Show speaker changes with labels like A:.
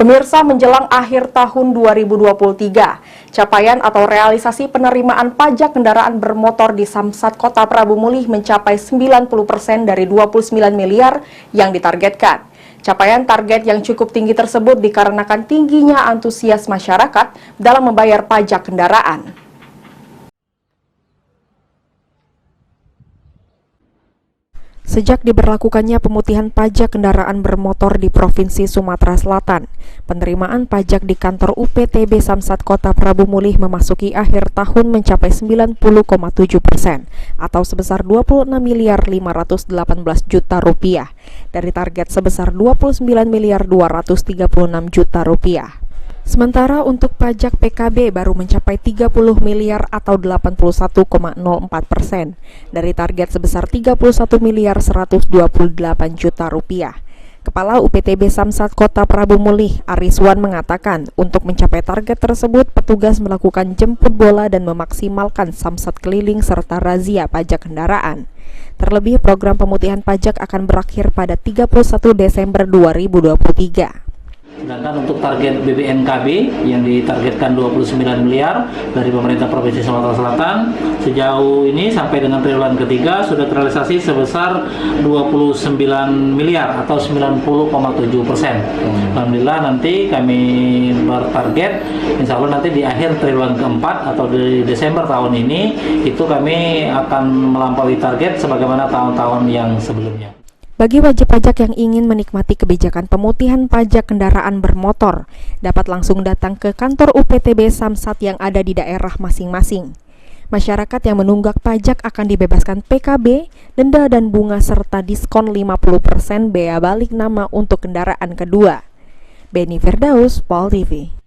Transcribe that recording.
A: Pemirsa, menjelang akhir tahun 2023, capaian atau realisasi penerimaan pajak kendaraan bermotor di Samsat Kota Prabu Mulih mencapai 90% dari 29 miliar yang ditargetkan. Capaian target yang cukup tinggi tersebut dikarenakan tingginya antusias masyarakat dalam membayar pajak kendaraan. Sejak diberlakukannya pemutihan pajak kendaraan bermotor di Provinsi Sumatera Selatan, penerimaan pajak di kantor UPTB Samsat Kota Prabu Mulih memasuki akhir tahun mencapai 90,7% atau sebesar 26 miliar 518 juta rupiah dari target sebesar 29 miliar 236 juta rupiah. Sementara untuk pajak PKB baru mencapai 30 miliar atau 81,04% dari target sebesar 31 miliar 128 juta rupiah. Kepala UPTB Samsat Kota Prabu Mulih, Ariswan, mengatakan untuk mencapai target tersebut petugas melakukan jemput bola dan memaksimalkan samsat keliling serta razia pajak kendaraan. Terlebih program pemutihan pajak akan berakhir pada 31 Desember 2023.
B: Sedangkan untuk target BBNKB yang ditargetkan 29 miliar dari pemerintah Provinsi Sumatera Selatan, sejauh ini sampai dengan triwulan ketiga sudah terrealisasi sebesar 29 miliar atau 90,7%. Alhamdulillah nanti kami bertarget, insya Allah nanti di akhir triwulan keempat atau di Desember tahun ini, itu kami akan melampaui target sebagaimana tahun-tahun yang sebelumnya.
A: Bagi wajib pajak yang ingin menikmati kebijakan pemutihan pajak kendaraan bermotor, dapat langsung datang ke kantor UPTB Samsat yang ada di daerah masing-masing. Masyarakat yang menunggak pajak akan dibebaskan PKB, denda dan bunga serta diskon 50% bea balik nama untuk kendaraan kedua. Beni Firdaus, Pol TV.